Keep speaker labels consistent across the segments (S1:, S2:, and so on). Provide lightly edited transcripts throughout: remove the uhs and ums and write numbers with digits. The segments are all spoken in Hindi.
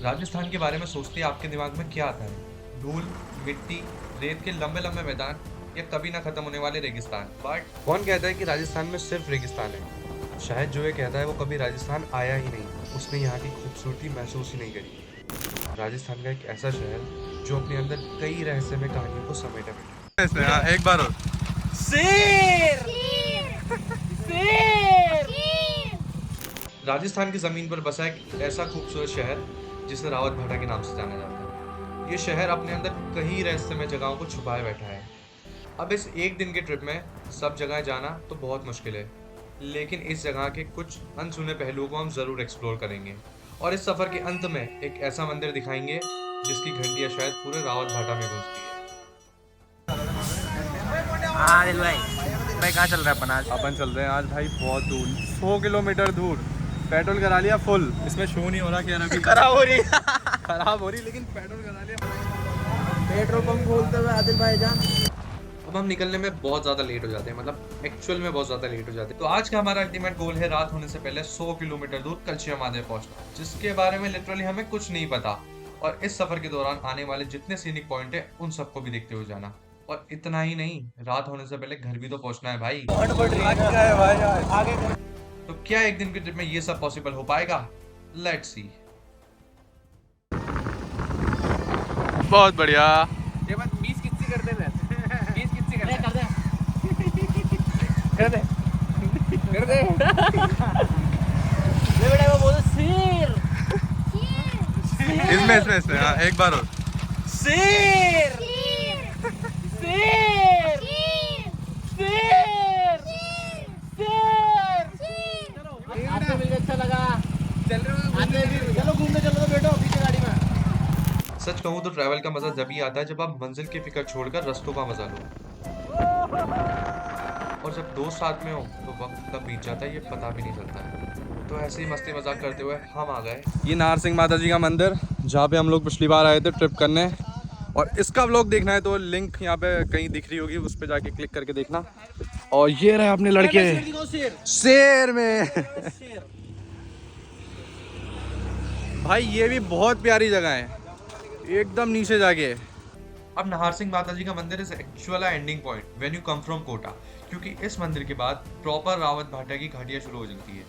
S1: राजस्थान के बारे में सोचते ही आपके दिमाग में क्या आता है? धूल, मिट्टी, रेत के लंबे लंबे मैदान या कभी ना खत्म होने वाले रेगिस्तान। बट कौन कहता है कि राजस्थान में सिर्फ रेगिस्तान है? शायद जो ये कहता है वो कभी राजस्थान आया ही नहीं, उसने यहाँ की खूबसूरती महसूस ही नहीं करी। राजस्थान का एक ऐसा शहर जो अपने अंदर कई रहस्यमय कहानियों को समेटे बैठा है। इसमें हाँ, एक बार और शेर शेर राजस्थान की जमीन पर बसा एक ऐसा खूबसूरत शहर जिसे रावत भाटा के नाम से जाना जाता है। ये शहर अपने अंदर कई रहस्यमय जगहों को छुपाए बैठा है। अब इस एक दिन के ट्रिप में सब जगह जाना तो बहुत मुश्किल है, लेकिन इस जगह के कुछ अनसुने पहलुओं को हम जरूर एक्सप्लोर करेंगे। और इस सफर के अंत में एक ऐसा मंदिर दिखाएंगे जिसकी घंटियां शायद पूरे रावत भाटा में गूंजती है।
S2: हाँ दिल भाई कहाँ चल रहा है अपन आज?
S3: अपन चल रहे हैं आज भाई बहुत दूर, 100 किलोमीटर दूर। पेट्रोल करा लिया फुल। इसमें शो नहीं हो रहा क्या अभी
S2: खराब हो रही
S3: खराब हो रही, लेकिन पेट्रोल करा लिया।
S2: पेट्रोल पंप खोलते हुए आदिल भाई जान।
S1: अब हम निकलने में बहुत ज्यादा लेट हो जाते हैं, मतलब एक्चुअल में बहुत ज्यादा लेट हो जाते हैं। तो आज का हमारा अल्टीमेट गोल है रात होने से पहले 100 किलोमीटर दूर कलशिया महादेव पहुंचना, जिसके बारे में लिटरली हमें कुछ नहीं पता। और इस सफर के दौरान आने वाले जितने सीनिक पॉइंट है उन सबको भी देखते हुए जाना। और इतना ही नहीं, रात होने से पहले घर भी तो पहुंचना है भाई। तो क्या एक दिन की ट्रिप में ये सब पॉसिबल हो पाएगा? Let's see.
S3: बहुत बढ़िया।
S2: ये बात 20 किस्सी कर दे मैं 20 किस्सी कर दे कर दे कर दे ले बेटा वो बोलो शेर
S3: इसमें हाँ, एक बार और
S2: शेर शेर शेर शेर चलो आपसे मिलकर अच्छा लगा। चल रहे हो चलो घूमने चलो तो बैठो पीछे गाड़ी में।
S1: सच कहूं तो ट्रैवल का मजा जब ही आता है जब आप मंजिल की फिक्र छोड़कर रास्तों का मजा लो। और जब दोस्त साथ में हो तो वक्त कब बीत जाता है ये पता भी नहीं चलता है। तो ऐसे ही मस्ती मजाक करते हुए हम आ गए।
S3: ये नाहर सिंह माता जी का मंदिर, जहाँ पे हम लोग पिछली बार आए थे ट्रिप करने। और इसका व्लॉग देखना है तो लिंक यहाँ पे कहीं दिख रही होगी, उस पे जाके क्लिक करके देखना। और ये रहे अपने लड़के शेर में भाई ये भी बहुत प्यारी जगह है, एकदम नीचे जाके।
S1: अब नाहर सिंह माता जी का मंदिर is actual ending point when you come from Kota, क्योंकि इस मंदिर के बाद प्रॉपर रावत भाटा की घाटियां शुरू हो जाती है।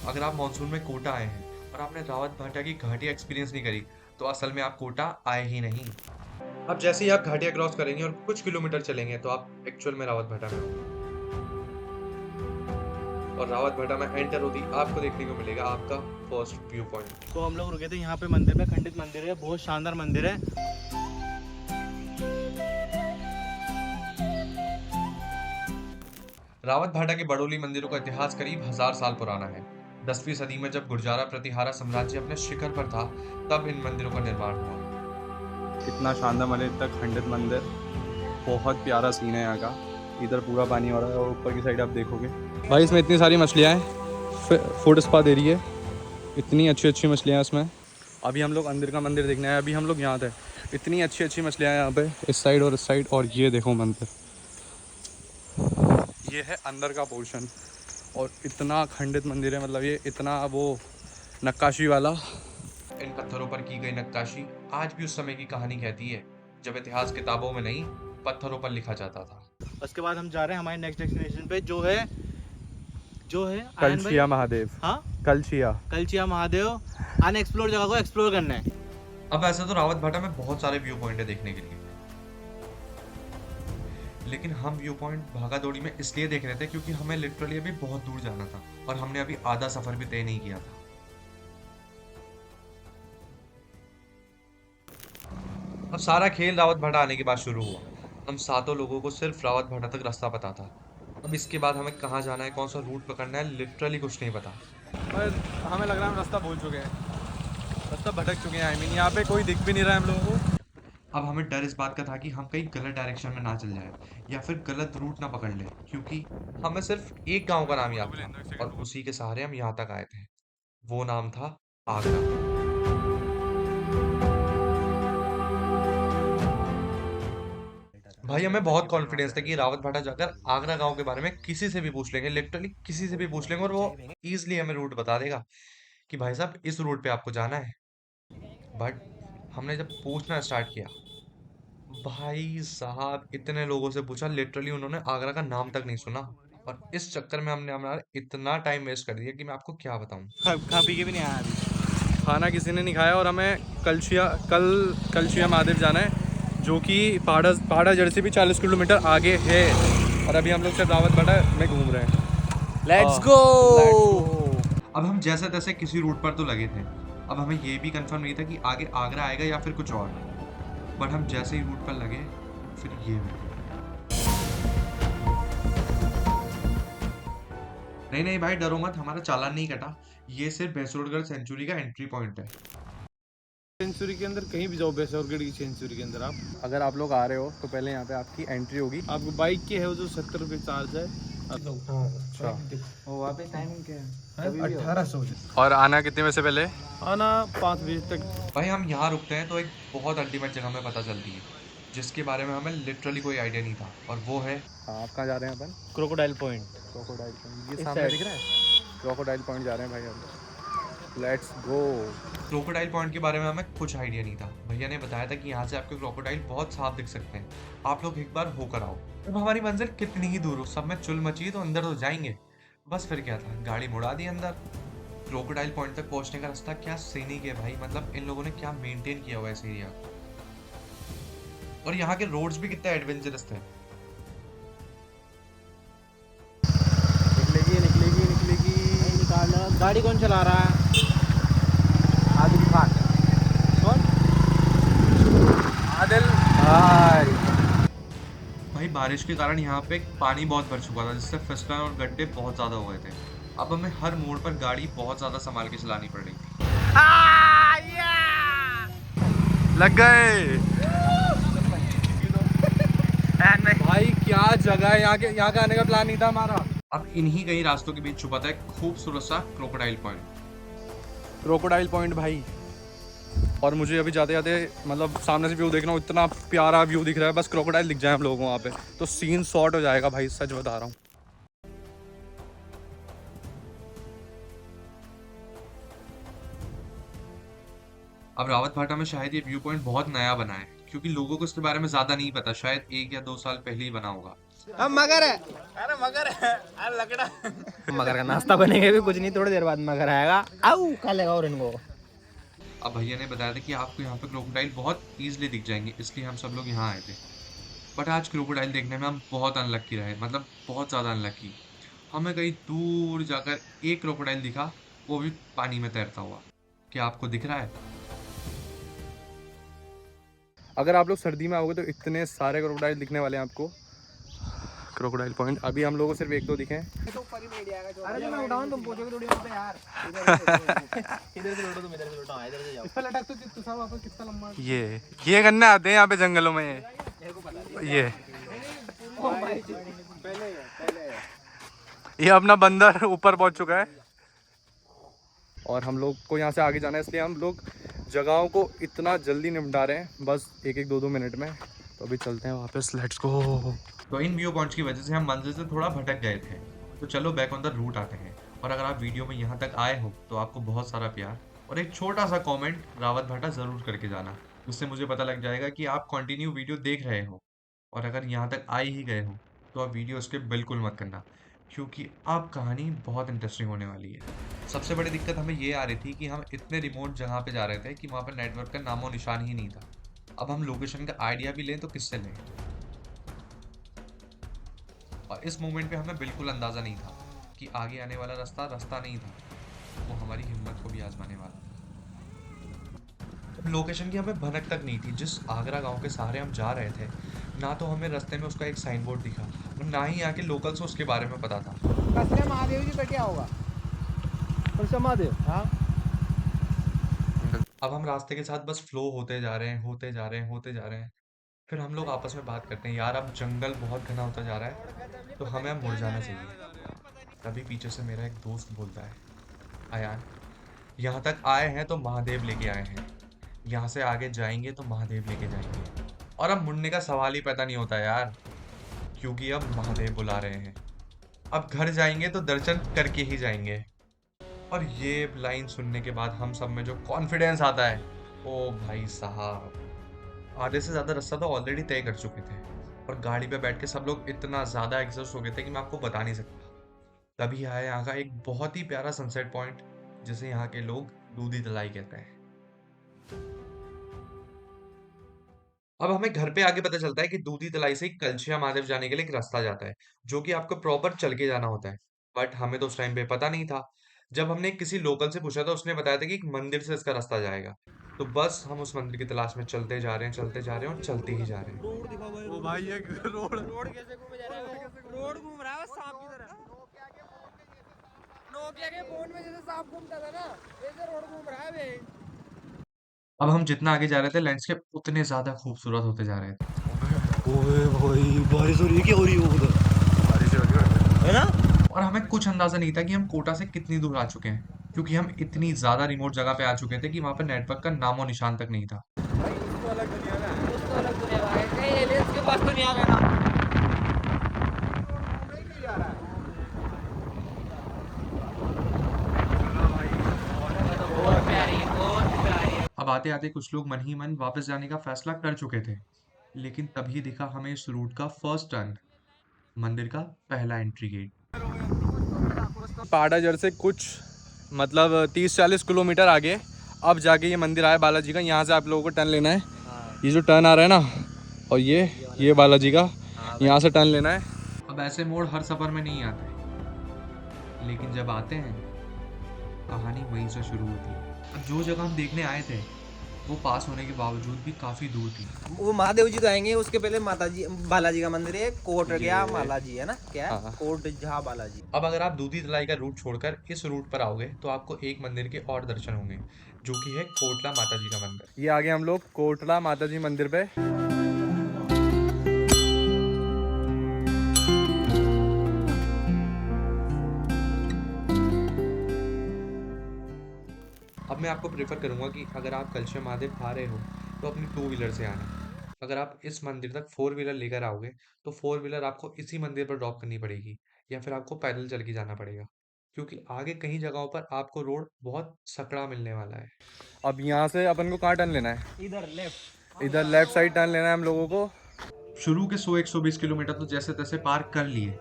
S1: अगर आप मानसून में कोटा आए हैं और आपने रावत भाटा की घाटियां एक्सपीरियंस नहीं करी तो असल में आप कोटा आए ही नहीं। अब जैसे ही आप घाटियां क्रॉस करेंगे और कुछ किलोमीटर चलेंगे तो आप एक्चुअल में रावत भाटा में होंगे। और रावत भाटा में एंटर होती आपको देखने को मिलेगा आपका फर्स्ट व्यू पॉइंट।
S2: तो हम लोग रुके थे यहाँ पे मंदिर में, खंडित मंदिर है, बहुत शानदार मंदिर है।
S1: रावत भाटा के बड़ोली मंदिरों का इतिहास करीब 1000 साल पुराना है। 10वीं सदी में जब गुर्जारा प्रतिहारा साम्राज्य अपने शिखर पर था तब इन मंदिरों का निर्माण हुआ।
S3: इतना शानदार मंदिर, इतना खंडित मंदिर, बहुत प्यारा सीन है यहाँ का। इधर पूरा पानी हो रहा है और ऊपर की साइड आप देखोगे भाई इसमें इतनी सारी मछलियाँ हैं। फूड स्पा दे रही है, इतनी अच्छी अच्छी मछलियाँ इसमें। अभी हम लोग अंदर का मंदिर देखने आए, अभी हम लोग यहाँ थे। इतनी अच्छी अच्छी मछलियाँ हैं यहाँ पे, इस साइड और इस साइड। और ये देखो मंदिर, ये है अंदर का पोर्शन। और इतना खंडित मंदिर है, मतलब ये इतना वो नक्काशी वाला।
S1: इन पत्थरों पर की गई नक्काशी आज भी उस समय की कहानी कहती है जब इतिहास किताबों में नहीं पत्थरों पर लिखा जाता था।
S2: उसके बाद हम जा रहे हैं हमारे नेक्स्ट डेस्टिनेशन पे जो है
S3: कलशिया महादेव।
S2: हाँ कलशिया महादेव अनएक्सप्लोर जगह को एक्सप्लोर करना है।
S1: अब वैसे तो रावत भाटा में बहुत सारे व्यू पॉइंट है देखने के लिए, लेकिन हम व्यू पॉइंट भागा दौड़ी में इसलिए देख रहे थे क्योंकि हमें लिटरली अभी बहुत दूर जाना था और हमने अभी आधा सफर भी तय नहीं किया था। अब सारा खेल रावत भाटा आने के बाद शुरू हुआ। हम सातों लोगों को सिर्फ रावत भाटा तक रास्ता पता था। अब इसके बाद हमें कहाँ जाना है, कौन सा रूट पकड़ना है, लिटरली कुछ नहीं पता।
S3: पर हमें लग रहा है हम रास्ता भूल चुके हैं, रास्ता भटक चुके हैं। आई मीन यहाँ पे कोई दिख भी नहीं रहा है हम लोगों को।
S1: अब हमें डर इस बात का था कि हम कहीं गलत डायरेक्शन में ना चल जाए या फिर गलत रूट ना पकड़ ले, क्योंकि हमें सिर्फ एक गांव का नाम याद था और उसी के सहारे हम यहाँ तक आए थे। वो नाम था आगरा। भाई हमें बहुत कॉन्फिडेंस था कि रावत भाटा जाकर आगरा गांव के बारे में किसी से भी पूछ लेंगे, लिटरली किसी से भी पूछ लेंगे और वो इजीली हमें रूट बता देगा कि भाई साहब इस रूट पे आपको जाना है। बट हमने जब पूछना स्टार्ट किया, भाई साहब इतने लोगों से पूछा, लिटरली उन्होंने आगरा का नाम तक नहीं सुना। और इस चक्कर में हमने हमारा इतना टाइम वेस्ट कर दिया कि मैं आपको क्या बताऊं।
S2: खा पी के भी नहीं आया अभी।
S3: खाना किसी ने नहीं खाया और हमें कलशिया महादेव जाना है, जो कि पहाड़ा जड़ से भी 40 किलोमीटर आगे है। और अभी हम लोग सिर्फ रावत भाटा में घूम रहे हैं।
S2: Let's go.
S1: अब हम जैसे तैसे किसी रूट पर तो लगे थे। अब हमें ये भी कंफर्म नहीं था कि आगे आगरा आएगा या फिर कुछ और। बट हम जैसे ही रूट पर लगे, फिर ये हुआ। नहीं नहीं भाई डरो मत, हमारा चालान नहीं कटा। ये सिर्फ भैंसरोडगढ़ सेंचुरी का एंट्री पॉइंट है।
S2: सेंचुरी के अंदर कहीं भी जाओ, भैंसरोडगढ़ की सेंचुरी के अंदर आप
S3: अगर आप लोग आ रहे हो तो पहले यहाँ पे आपकी एंट्री होगी।
S2: आपको बाइक के है वो जो 70 रुपये चार्ज है।
S3: अच्छा,
S2: वहाँ पे टाइमिंग क्या है? 1800।
S3: और आना कितने बजे से पहले?
S2: आना 5 बजे तक।
S1: भाई हम यहाँ रुकते हैं तो एक बहुत अल्टीमेट जगह में पता चलती है, जिसके बारे में हमें लिटरली कोई आइडिया नहीं था। और वो है,
S3: आप कहाँ जा रहे हैं अपन?
S2: Crocodile point.
S3: क्रोकोडाइल पॉइंट, ये
S2: इस
S3: सामने
S2: side।
S3: दिख रहा है? क्रोकोडाइल पॉइंट जा रहे हैं भाई हम लोग। Let's go.
S1: क्रोकोडाइल पॉइंट के बारे में हमें कुछ आइडिया नहीं था। भैया ने बताया था कि यहाँ से आपके क्रोकोडाइल बहुत साफ दिख सकते हैं, आप लोग एक बार होकर आओ। अब हमारी मंजिल कितनी ही दूर हो, सब में चुल मची तो अंदर तो जाएंगे। बस फिर क्या था, गाड़ी मुड़ा दी अंदर। क्रोकोडाइल पॉइंट तक पहुंचने का रास्ता क्या सीनिक है भाई, मतलब इन लोगों ने क्या मेंटेन किया हुआ है इस एरिया को। और यहाँ के रोड्स भी कितने एडवेंचरस थे।
S3: निकलेगी।
S2: निकाल लो। गाड़ी कौन चला रहा है? आदिल खान। कौन?
S3: आदिल भाई।
S1: भाई बारिश के कारण यहाँ पे पानी बहुत भर चुका था, जिससे फिसलन और गड्ढे बहुत ज्यादा हो गए थे। अब हमें हर मोड़ पर गाड़ी बहुत ज्यादा संभाल के चलानी पड़ रही थी।
S3: लग गए भाई, क्या जगह है। यहाँ का आने का प्लान नहीं था हमारा।
S1: अब इन्हीं कई रास्तों के बीच छुपा था एक खूबसूरत सा क्रोकोडाइल पॉइंट।
S3: क्रोकोडाइल पॉइंट भाई। और मुझे अभी जाते जाते मतलब सामने से व्यू देखना, इतना प्यारा व्यू दिख रहा है। बस क्रोकोडाइल दिख जाए हम लोगों को वहाँ पे तो सीन शॉट हो जाएगा भाई, सच बता रहा हूँ।
S1: अब रावत भाटा में शायद ये व्यू पॉइंट बहुत नया बना है, क्योंकि लोगों को इसके बारे में ज्यादा नहीं पता। शायद 1 या 2 साल पहले ही बना होगा।
S2: अब मगर है। अरे मगर है। अरे लगड़ा। मगर का नाश्ता बनेगा भी कुछ नहीं, थोड़ी देर बाद मगर आएगा। आऊ खा लेगा और इनको।
S1: अब भैया ने बताया था कि आपको यहाँ पे क्रोकोडाइल बहुत ईजिली दिख जाएंगे, इसलिए हम सब लोग यहाँ आए थे। बट आज क्रोकोडाइल देखने में हम बहुत अनलक्की रहे, मतलब बहुत ज़्यादा अनलक्की। हमें कहीं दूर जाकर एक क्रोकोडाइल दिखा, वो भी पानी में तैरता हुआ। क्या आपको दिख रहा है?
S3: अगर आप लोग सर्दी में आओगे तो इतने सारे क्रोकोडाइल दिखने वाले हैं आपको। क्रोकोडाइल पॉइंट अभी हम लोगों को सिर्फ 1-2 दिखे हैं।
S2: अरे मैं उठाऊं, तुम पूछोगे थोड़ी पे यार। इधर से लौटो, तुम इधर से लौटो। इधर से जाओ। इस पे लटक तो तू साहब वापस कितना लंबा है?
S3: ये करने आते हैं यहाँ पे जंगलों में। ये ये अपना बंदर ऊपर पहुंच चुका है और हम लोग को यहाँ से आगे जाना है, इसलिए हम लोग जगहों को इतना जल्दी निपटा रहे हैं, बस 1-2 मिनट में। तो अभी चलते हैं वापस, लेट्स गो।
S1: तो इन व्यू पॉइंट्स की वजह से हम मंजिल से थोड़ा भटक गए थे, तो चलो बैक ऑन द रूट आते हैं। और अगर आप वीडियो में यहाँ तक आए हो तो आपको बहुत सारा प्यार और एक छोटा सा कमेंट रावत भाटा ज़रूर करके जाना, उससे मुझे पता लग जाएगा कि आप कंटिन्यू वीडियो देख रहे हो। और अगर यहाँ तक आ ही गए हो तो आप वीडियो स्किप बिल्कुल मत करना, क्योंकि अब कहानी बहुत इंटरेस्टिंग होने वाली है। सबसे बड़ी दिक्कत हमें ये आ रही थी कि हम इतने रिमोट जगह पे जा रहे थे कि वहाँ पर नेटवर्क का नामो निशान ही नहीं था। अब हम लोकेशन का आइडिया भी लें तो किससे लें? और इस मोमेंट पे हमें बिल्कुल अंदाज़ा नहीं था कि आगे आने वाला रास्ता नहीं था, वो हमारी हिम्मत को भी आजमाने वाला। लोकेशन की हमें भनक तक नहीं थी। जिस आगरा गांव के सहारे हम जा रहे थे, ना तो हमें रास्ते में उसका एक साइन बोर्ड दिखा और ना ही यहाँ के लोकल्स को उसके बारे में पता था।
S2: कसरे महादेव जी कटिया होगा। कसरे महादेव। हाँ।
S1: अब हम रास्ते के साथ बस फ्लो होते जा रहे हैं। फिर हम लोग आपस में बात करते हैं, यार अब जंगल बहुत घना होता जा रहा है तो हमें अब मुड़ जाना चाहिए। तभी पीछे से मेरा एक दोस्त बोलता है, अयान यहाँ तक आए हैं तो महादेव लेके आए हैं, यहाँ से आगे जाएंगे तो महादेव लेके जाएंगे। और अब मुड़ने का सवाल ही पैदा नहीं होता यार, क्योंकि अब महादेव बुला रहे हैं। अब घर जाएंगे तो दर्शन करके ही जाएंगे। और ये लाइन सुनने के बाद हम सब में जो कॉन्फिडेंस आता है ओ भाई साहब, आधे से ज्यादा रास्ता तो ऑलरेडी तय कर चुके थे और गाड़ी पे बैठ के सब लोग इतना ज्यादा एग्जॉस्ट हो गए थे कि मैं आपको बता नहीं सकता। तभी आया यहाँ का एक बहुत ही प्यारा सनसेट पॉइंट, जिसे यहाँ के लोग दूधी तलाई कहते हैं। अब हमें घर पे आके पता चलता है कि दूधी तलाई से कलशिया महादेव जाने के लिए एक रास्ता जाता है, जो कि आपको प्रॉपर चल के जाना होता है। बट हमें तो उस टाइम पे पता नहीं था। जब हमने किसी लोकल से पूछा था, उसने बताया था कि एक मंदिर से इसका रास्ता जाएगा। तो बस हम उस मंदिर की तलाश में चलते जा रहे हैं, चलते जा रहे हैं और चलते ही जा रहे हैं।
S3: ओ भाई ये रोड
S2: रोड कैसे घूमे जा रहा है? रोड घूम रहा है सांप की तरह। नोकिया के फोन में जैसे सांप घूमता था ना, वैसे रोड घूम रहा है बे।
S1: अब हम जितना आगे जा रहे थे, लैंडस्केप उतने ज्यादा खूबसूरत होते जा रहे थे।
S2: ओए भाई बारिश हो रही है, क्या हो रही है उधर?
S3: बारिश हो रही
S2: है ना?
S1: और हमें कुछ अंदाजा नहीं था कि हम कोटा से कितनी दूर आ चुके हैं, क्योंकि हम इतनी ज्यादा रिमोट जगह पे आ चुके थे कि वहां पर नेटवर्क का नामो निशान तक नहीं था।
S2: भाई इसको अलग दुनिया में है, इसको अलग दुनिया में है। कहीं एलियंस के पास तो नहीं आ गए ना? बहुत प्यारी है, बहुत प्यारी है।
S1: अब आते आते कुछ लोग मन ही मन वापस जाने का फैसला कर चुके थे, लेकिन तभी दिखा हमें इस रूट का फर्स्ट टर्न, मंदिर का पहला एंट्री गेट।
S3: पाडाजर से कुछ मतलब 30-40 किलोमीटर आगे अब जाके ये मंदिर आया बालाजी का। यहाँ से आप लोगों को टर्न लेना है। ये जो टर्न आ रहा है ना, और ये बालाजी का, यहाँ से टर्न लेना है।
S1: अब ऐसे मोड़ हर सफर में नहीं आते, लेकिन जब आते हैं कहानी वहीं से शुरू होती है। अब जो जगह हम देखने आए थे वो पास होने के बावजूद भी काफी दूर थी।
S2: वो महादेव जी तो आएंगे, उसके पहले माता जी बालाजी का मंदिर है। कोट गया बालाजी है ना, क्या है?
S3: हाँ।
S2: कोट जहाँ बालाजी।
S1: अब अगर आप दूधी तलाई का रूट छोड़कर इस रूट पर आओगे तो आपको एक मंदिर के और दर्शन होंगे, जो कि है कोटला माता जी का मंदिर।
S3: ये आगे हम लोग कोटला माता जी मंदिर पे।
S1: अब मैं आपको प्रेफर करूंगा कि अगर आप कलशा महादेव आ रहे हो तो अपनी 2 व्हीलर से आना। अगर आप इस मंदिर तक 4 व्हीलर लेकर आओगे तो 4 व्हीलर आपको इसी मंदिर पर ड्रॉप करनी पड़ेगी, या फिर आपको पैदल चल के जाना पड़ेगा, क्योंकि आगे कई जगहों पर आपको रोड बहुत सकड़ा मिलने वाला है।
S3: अब यहाँ से अपन को कहाँ टर्न लेना है?
S2: इधर लेफ्ट।
S3: इधर लेफ्ट साइड टर्न लेना है हम लोगों को।
S1: शुरू के 100-120 किलोमीटर तो जैसे तैसे पार कर लिए,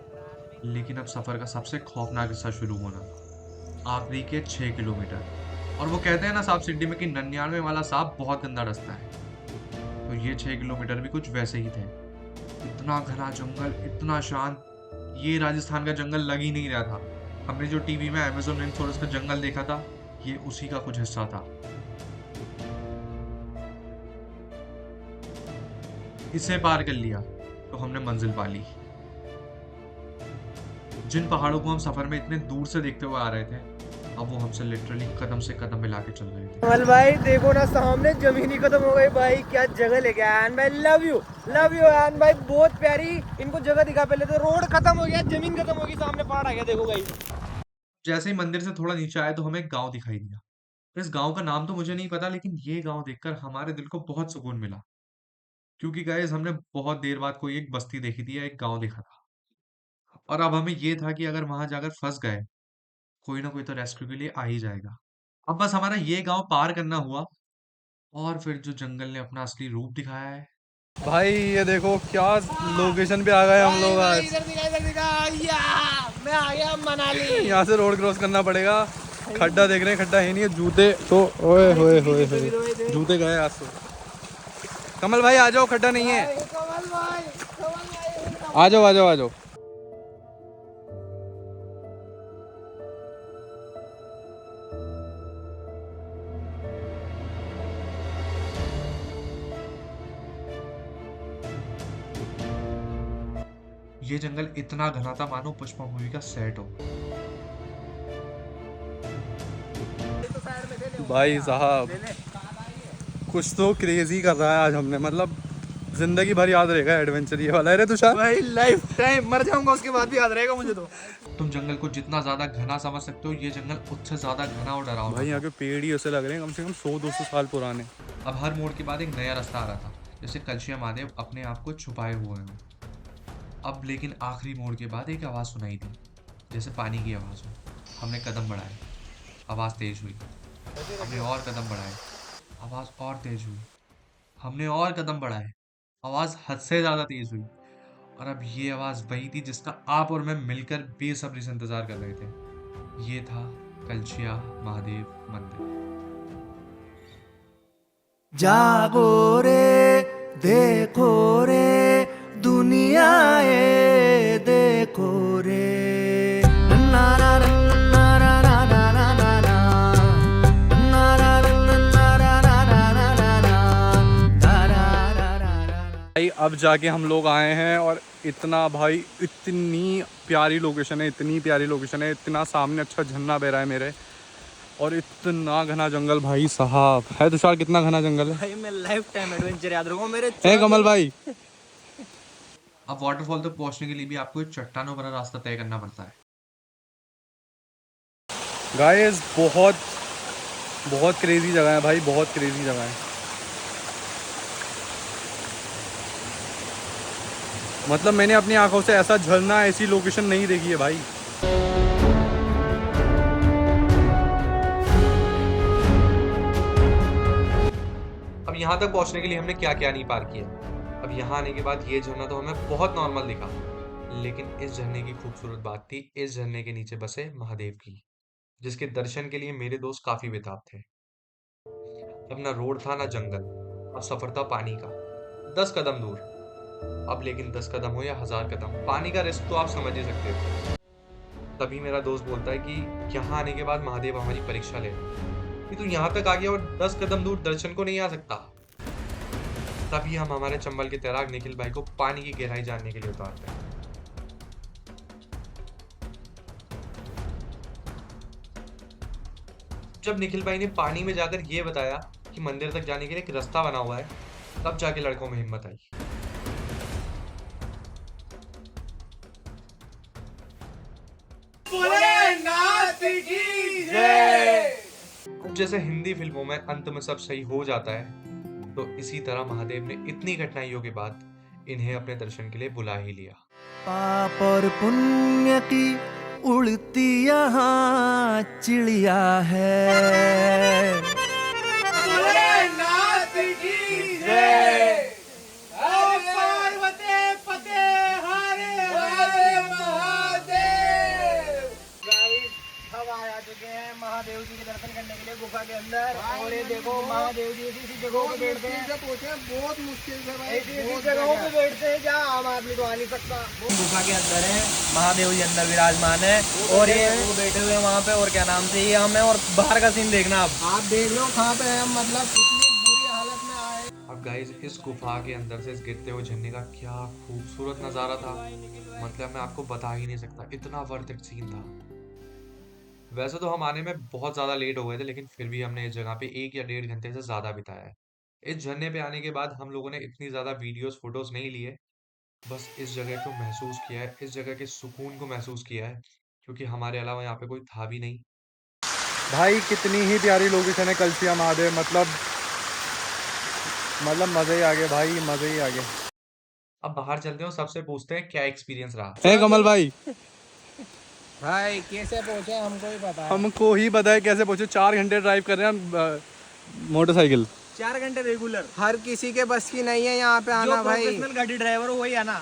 S1: लेकिन अब सफर का सबसे खौफनाक हिस्सा शुरू होना, आखिरी के 6 किलोमीटर। और वो कहते हैं ना सांप सीढ़ी में कि 99 वाला सांप बहुत गंदा रास्ता है, तो ये 6 किलोमीटर भी कुछ वैसे ही थे। इतना घना जंगल, इतना शांत, ये राजस्थान का जंगल लग ही नहीं रहा था। हमने जो टीवी में अमेज़न रेन फॉरेस्ट का जंगल देखा था, ये उसी का कुछ हिस्सा था। इसे पार कर लिया तो हमने मंजिल पा ली। जिन पहाड़ों को हम सफर में इतने दूर से देखते हुए आ रहे थे, अब वो हमसे लिटरली कदम से कदम मिला के चल रहे थे।
S2: कमल भाई देखो ना, सामने जमीन ही खत्म हो गई भाई। क्या जगह लेके आया आन भाई, लव यू आन भाई, बहुत प्यारी। इनको जगह दिखा, पहले तो रोड खत्म हो गया, जमीन खत्म हो गई, सामने पहाड़ आ गया, देखो भाई।
S1: जैसे ही मंदिर से थोड़ा नीचे आए तो हमें एक गांव दिखाई दिया। इस गांव का नाम तो मुझे नहीं पता, लेकिन ये गांव देखकर हमारे दिल को बहुत सुकून मिला, क्योंकि गाइस हमने बहुत देर बाद कोई एक बस्ती देखी थी या एक गांव देखा था, और अब हमें ये था कि अगर वहां जाकर फंस गए, कोई ना कोई तो रेस्क्यू के लिए आ ही जाएगा। अब बस हमारा ये गांव पार करना हुआ, और फिर जो जंगल ने अपना असली रूप दिखाया है।
S3: भाई ये देखो क्या लोकेशन पे आ गए हम लोग आज।
S2: इधर दिखा या मैं आ गया मनाली।
S3: यहाँ से रोड क्रॉस करना पड़ेगा। खड्डा देख रहे हैं, खड्डा है नहीं है। जूते तो ओए होए होए होए, जूते गए आज तो। कमल भाई आ जाओ, खड्डा नहीं है।
S2: कमल भाई
S3: आ जाओ आ जाओ आ जाओ।
S1: ये जंगल इतना घना था मानो पुष्पा मूवी का सेट हो।
S3: भाई साहब कुछ तो क्रेजी कर रहा है आज हमने, मतलब जिंदगी भर याद रहेगा एडवेंचर ये वाला। अरे तुषार
S2: भाई लाइफ टाइम मर जाऊंगा उसके बाद भी याद रहेगा मुझे तो।
S1: तुम जंगल को जितना ज्यादा घना समझ सकते हो, ये जंगल उससे ज्यादा घना और डरावना
S3: भाई
S1: था।
S3: यहाँ के पेड़ ही ऐसे लग रहे हैं कम से कम 100-200 साल पुराने।
S1: अब हर मोड़ के बाद एक नया रास्ता आ रहा था, जैसे कलशिया महादेव अपने आप को छुपाए हुए हैं। अब लेकिन आखिरी मोड़ के बाद एक आवाज़ सुनाई दी, जैसे पानी की आवाज़ हो। हमने कदम बढ़ाए, आवाज़ तेज हुई। हमने और कदम बढ़ाए, आवाज और तेज हुई। हमने और कदम बढ़ाए। आवाज हद से ज्यादा तेज हुई। और अब ये आवाज वही थी जिसका आप और मैं मिलकर बेसब्री से इंतजार कर रहे थे। ये था कलशिया महादेव मंदिर।
S2: जागो रे, देखो रे, दुनिया ये देखो रे। ना ना ना ना ना ना ना ना ना ना। ना ना ना ना ना ना ना ना ना ना। दा दा दा दा दा।
S3: भाई अब जाके हम लोग आए हैं और इतना भाई इतनी प्यारी लोकेशन है, इतनी प्यारी लोकेशन है, इतना सामने अच्छा झरना बह रहा है मेरे, और इतना घना जंगल भाई साहब है। तुषार कितना घना जंगल है?
S2: भाई मैं लाइफ टाइम एडवेंचर याद रखूंगा मेरे
S3: है कमल भाई?
S1: अब वाटरफॉल तक पहुंचने के लिए भी आपको एक चट्टानों भरा रास्ता तय करना पड़ता है।
S3: गाइस बहुत बहुत क्रेजी जगह है भाई, बहुत क्रेजी जगह है। मतलब मैंने अपनी आंखों से ऐसा झरना, ऐसी लोकेशन नहीं देखी है भाई।
S1: अब यहाँ तक पहुंचने के लिए हमने क्या क्या नहीं पार किया। अब यहाँ आने के बाद ये झरना तो हमें बहुत नॉर्मल दिखा, लेकिन इस झरने की खूबसूरत बात थी इस झरने के नीचे बसे महादेव की, जिसके दर्शन के लिए मेरे दोस्त काफी बेताब थे। अब ना रोड था ना जंगल, अब सफर था पानी का। 10 कदम दूर। अब लेकिन 10 कदम हो या 1000 कदम, पानी का रिस्क तो आप समझ ही सकते थे। तभी मेरा दोस्त बोलता है कि यहाँ आने के बाद महादेव हमारी परीक्षा ले रहे हैं कि तू यहाँ तक आ गया और 10 कदम दूर दर्शन को नहीं आ सकता। तभी हम हमारे चंबल के तैराक निखिल भाई को पानी की गहराई जानने के लिए उतारते हैं। जब निखिल भाई ने पानी में जाकर ये बताया कि मंदिर तक जाने के लिए एक रास्ता बना हुआ है, तब जाके लड़कों में हिम्मत आई। अब जैसे हिंदी फिल्मों में अंत में सब सही हो जाता है, तो इसी तरह महादेव ने इतनी कठिनाइयों के बाद इन्हें अपने दर्शन के लिए बुला ही लिया।
S2: पाप और पुण्य की उड़ती यहाँ चिड़िया है। भोलेनाथ की जय। पार्वती पते हरे हरे महादेव। गाइस हम आ चुके हैं महादेव जी के दर्शन करने के लिए गुफा के अंदर, और ये देखो महादेव जी ऐसी जगहों पे बैठते हैं, बहुत मुश्किल से भाई, ऐसी जगहों पे बैठते हैं जहाँ आम आदमी तो आ नहीं सकता। गुफा के अंदर है महादेव जी, अंदर विराजमान है, और ये वो बैठे हुए हैं वहाँ पे, और क्या नाम से ये हमें, और बाहर का सीन देखना आप देख लो कहाँ पे है हम, मतलब कितनी बुरी हालत में आए।
S1: अब गाइस इस गुफा के अंदर से इस गिरते हुए झरने का क्या खूबसूरत नजारा था, मतलब मैं आपको बता ही नहीं सकता, इतना वर्थ इट सीन था। वैसे तो हम आने में बहुत ज़्यादा लेट हो गए थे, लेकिन फिर भी हमने इस जगह पे 1 या 1.5 घंटे से ज़्यादा बिताया है। इस झरने पे आने के बाद हम लोगों ने इतनी ज़्यादा वीडियोस फोटोज नहीं लिए, बस इस जगह को महसूस किया है, इस जगह के सुकून को महसूस किया है, क्योंकि हमारे अलावा यहाँ पे कोई था भी नहीं।
S3: भाई कितनी ही प्यारी लोकेशन है कलसिया महादेव, मतलब मज़े ही आ गए भाई, मज़े ही आ गए।
S1: अब बाहर चलते हैं और सबसे पूछते हैं क्या एक्सपीरियंस रहा।
S3: है कमल भाई?
S2: भाई कैसे पहुंचे हमको भी पता है।
S3: हमको ही पता है कैसे पहुंचे। 4 घंटे ड्राइव कर रहे हैं हम, मोटरसाइकिल।
S2: 4 घंटे रेगुलर, हर किसी के बस की नहीं है यहाँ पे आना भाई। प्रोफेशनल गाड़ी ड्राइवर हो वही आना,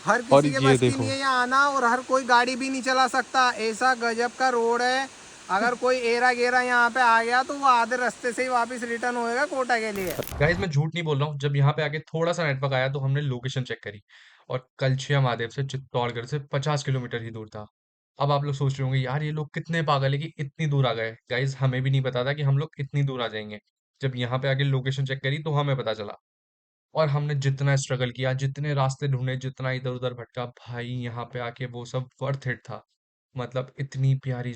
S2: हर
S3: और
S2: किसी के
S3: ये
S2: बस की
S3: देखो।
S2: नहीं है यहाँ आना, और हर कोई गाड़ी भी नहीं चला सकता, ऐसा गजब का रोड है। अगर कोई एरा गेरा यहाँ पे आ गया तो वो आधे रास्ते से ही वापस रिटर्न होएगा कोटा के लिए।
S1: गाइस मैं झूठ नहीं बोल रहा हूँ, जब यहाँ पे आके थोड़ा सा नेटवर्क आया तो हमने लोकेशन चेक करी, और कलछिया महादेव से चित्तौड़गढ़ से 50 किलोमीटर ही दूर था। अब आप लोग सोच रहे होंगे यार ये लोग कितने पागल है कि इतनी दूर आ गए। गाइस हमें भी नहीं पता था कि हम लोग इतनी दूर आ जाएंगे। जब यहाँ पे आके लोकेशन चेक करी तो हमें पता चला, और हमने जितना स्ट्रगल किया, जितने रास्ते ढूंढे, जितना इधर उधर भटका, भाई यहाँ पे आके वो सब वर्थ इट था। मतलब इतनी प्यारी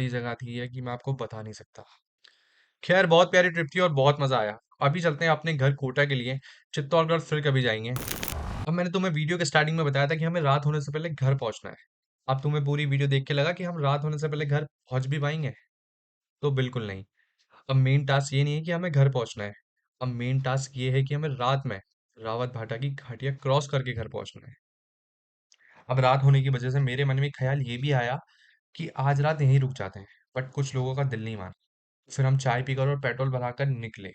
S1: जगह थी ये कि मैं आपको बता नहीं सकता। खैर बहुत प्यारी ट्रिप थी और बहुत मजा आया। अभी चलते हैं अपने घर कोटा के लिए। चित्तौड़गढ़ फिर कभी जाएंगे। अब मैंने तुम्हें वीडियो के स्टार्टिंग में बताया था कि हमें रात होने से पहले घर पहुंचना है। अब तुम्हें पूरी वीडियो देख के लगा कि हम रात होने से पहले घर पहुंच भी पाएंगे? तो बिल्कुल नहीं। अब मेन टास्क ये नहीं है कि हमें घर पहुंचना है। अब मेन टास्क ये है कि हमें रात में रावत भाटा की घाटियां क्रॉस करके घर पहुंचना है। अब रात होने की वजह से मेरे मन में ख्याल ये भी आया कि आज रात यहीं रुक जाते हैं, बट कुछ लोगों का दिल नहीं माना। फिर हम चाय पीकर और पेट्रोल भराकर निकले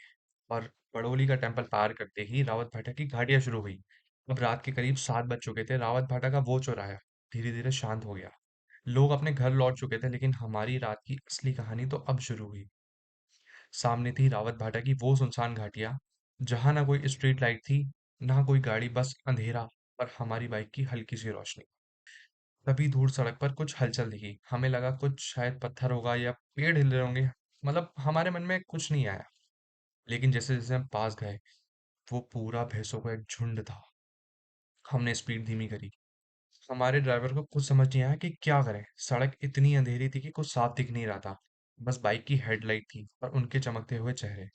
S1: और बड़ोली का टेम्पल पार करते ही रावत भाटा की घाटियां शुरू हुई। अब रात के करीब 7 बज चुके थे। रावत भाटा का वो चौराहा धीरे धीरे शांत हो गया। लोग अपने घर लौट चुके थे, लेकिन हमारी रात की असली कहानी तो अब शुरू हुई। सामने थी रावत भाटा की वो सुनसान घाटियां, जहां ना कोई स्ट्रीट लाइट थी, ना कोई गाड़ी, बस अंधेरा और हमारी बाइक की हल्की सी रोशनी। तभी दूर सड़क पर कुछ हलचल दिखी। हमें लगा कुछ शायद पत्थर होगा या पेड़ हिल रहे होंगे। मतलब हमारे मन में कुछ नहीं आया। लेकिन जैसे जैसे हम पास गए, वो पूरा भैंसों का एक झुंड था। हमने स्पीड धीमी करी। हमारे ड्राइवर को कुछ समझ नहीं आया कि क्या करें। सड़क इतनी अंधेरी थी कि कुछ साफ दिख नहीं रहा था। बस बाइक की हेडलाइट थी और उनके चमकते हुए चेहरे।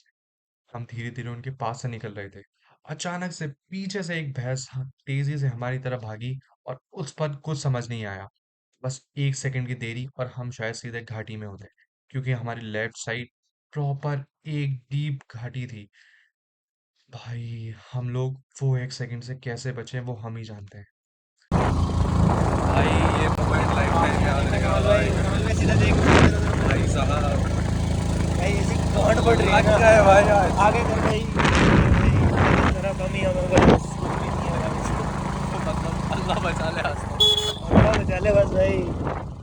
S1: हम धीरे-धीरे उनके पास से निकल रहे थे। अचानक से पीछे से एक भैंस तेज़ी से हमारी तरफ भागी और उस पर कुछ समझ नहीं आया। बस 1 सेकंड की देरी और हम शायद सीधे घाटी में होते, क्योंकि हमारी लेफ्ट साइड प्रॉपर एक डीप घाटी थी। भाई, हम लोग वो 1 सेकंड से कैसे बचे वो हम ही जानते हैं।
S3: भाई ये मोमेंट लाइफ टाइम याद रहेगा भाई।
S2: कमल भाई सीधा देख
S3: भाई साहब
S2: भाई ऐसी गांड पड़ रही है
S3: आज
S2: ना।
S3: क्या है भाई आज?
S2: आगे कर भाई तरफ हम ही हमारे को बस कुछ भी नहीं है
S3: मतलब अल्लाह बचा ले आज।
S2: अल्लाह बचा ले बस भाई।